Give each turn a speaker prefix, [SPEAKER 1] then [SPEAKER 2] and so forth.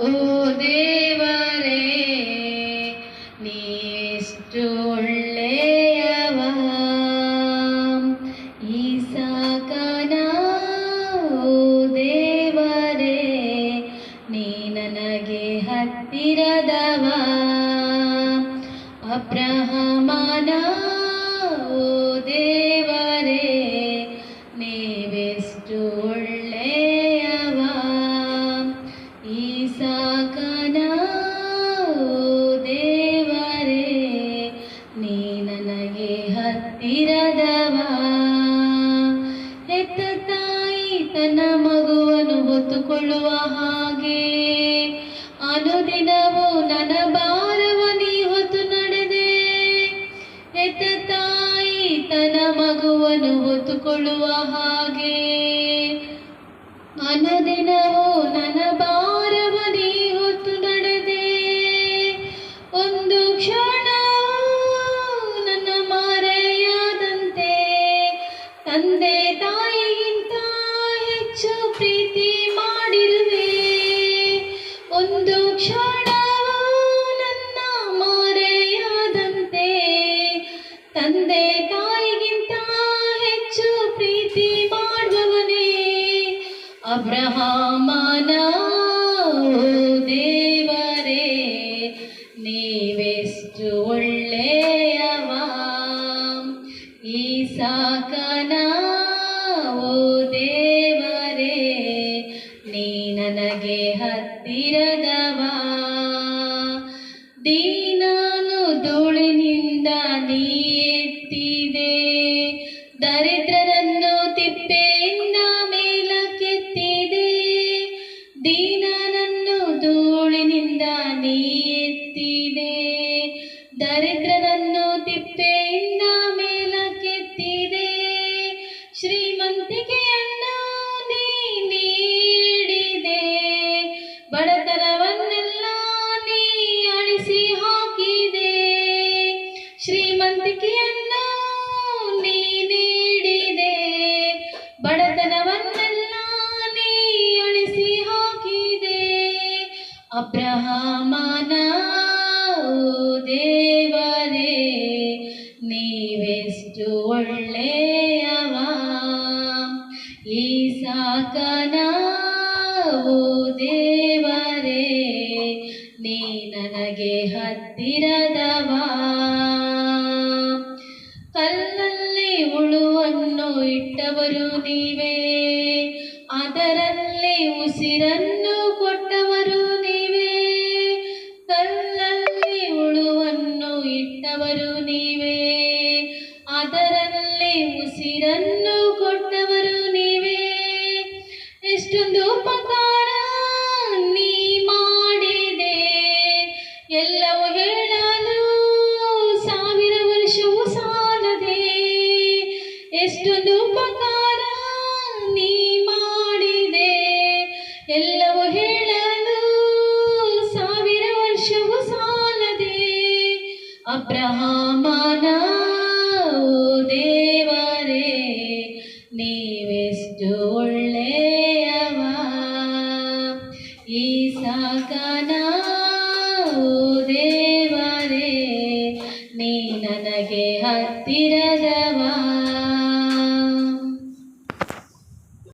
[SPEAKER 1] ಓ ದೇವರೇ ನೀಷ್ಟು ಒಳ್ಳೆಯವ. ಈಸಾಕನ ಓ ದೇವರೇ ನೀ ನನಗೆ ಹತ್ತಿರದವ. ಅಬ್ರಹಾಮನ ಓ ದೇವರೇ ನೀವೆಷ್ಟು ಒಳ್ಳೆಯವ. ಈಸಾಕನ ಓ ದೇವರೇ ನೀ ನನಗೆ ಹತ್ತಿರದವ. ಹೆತ್ತ ತಾಯಿ ತನ್ನ ಮಗುವನ್ನು ಹೊತ್ತುಕೊಳ್ಳುವ ಹಾಗೆ ಅನುದಿನವೂ ನನ್ನ ಭಾರವ ನೀ ಹೊತ್ತು ನಡೆದೆ. ಹೆತ್ತ ತಾಯಿ ತನ್ನ ಮಗುವನ್ನು ಹೊತ್ತುಕೊಳ್ಳುವ ಹಾಗೆ ಅನುದಿನವೂ ನನ್ನ ಭಾರವ ನೀ ಹೊತ್ತು ನಡೆದೆ. ಒಂದು ಕ್ಷಣ ನನ್ನ ಮರೆಯದಂತೆ ತಂದೆ ತಾಯಿಗಿಂತ ಹೆಚ್ಚು ಪ್ರೀತಿ ಮಾಡಿರುವೆ. ಒಂದು ಕ್ಷಣ ನನ್ನ ಮರೆಯದಂತೆ ತಂದೆ ತಾಯಿಗಿಂತ ಹೆಚ್ಚು ಪ್ರೀತಿ ಮಾಡುವವನೇ. ಅಬ್ರಹಾಮನ ಓ ದೇವರೇ ನೀವೆಷ್ಟು ಒಳ್ಳೆಯವ. ಈಸಾಕನ ಓ ದೇವರೇ ನೀ ನನಗೆ ಹತ್ತಿರದವ. ದೀನನು ಧೂಳಿನಿಂದ ನೀ ಎತ್ತಿದೆ, ದರಿದ್ರರನ್ನು ತಿಪ್ಪೆಯಿಂದ ಮೇಲಕ್ಕೆತ್ತಿದೆ. ದೀನನನ್ನು ಧೂಳಿನಿಂದ ನೀ ಎತ್ತಿದೆ, ದರಿದ್ರರನ್ನು ತಿಪ್ಪೆಯಿಂದ ಮೇಲಕ್ಕೆತ್ತಿದೆ. ಶ್ರೀಮಂತಿಕೆಯನ್ನು ನೀ ನೀಡಿದೆ, ಬಡತನವನ್ನೆಲ್ಲ ನೀ ಅಳಿಸಿ ಹಾಕಿದೆ. ಶ್ರೀಮಂತಿಕೆಯನ್ನು ನೀ ನೀಡಿದೆ, ಬಡತನವನ್ನೆಲ್ಲ ನೀ ಅಳಿಸಿ ಹಾಕಿದೆ. ಅಬ್ರಹಾಮನ ಓ ದೇವರೇ ನೀವೆಷ್ಟು ಒಳ್ಳೆಯವ. ಈಸಾಕನ ಓ ದೇವರೇ ನೀ ನನಗೆ ಹತ್ತಿರದವ. ಕಲ್ಲಲ್ಲಿ ಹುಳುವನ್ನು ಇಟ್ಟವರು ನೀವೇ, ಅದರಲ್ಲಿ ಉಸಿರನ್ನು ಕೊಟ್ಟವರು ನೀವೇ. ಕಲ್ಲಲ್ಲಿ ಹುಳುವನ್ನು ಇಟ್ಟವರು ನೀವೇ, ಅದರಲ್ಲಿ ಉಸಿರನ್ನು ಕೊಟ್ಟವರು ನೀವೇ. ಎಷ್ಟೊಂದು ಉಪಕಾರ ನೀ ಮಾಡಿದೆ, ಎಲ್ಲವೂ ಹೇಳಲು 1000 ವರ್ಷವೂ ಸಾಲದೆ. ಎಷ್ಟೊಂದು ಉಪಕಾರ ನೀ ಮಾಡಿದೆ, ಎಲ್ಲವೂ ಹೇಳಲು 1000 ವರ್ಷವೂ ಸಾಲದೆ. ಅಬ್ರಹಾಮನ ಓ ದೇವರೇ ನೀವೆಷ್ಟು ಒಳ್ಳೆ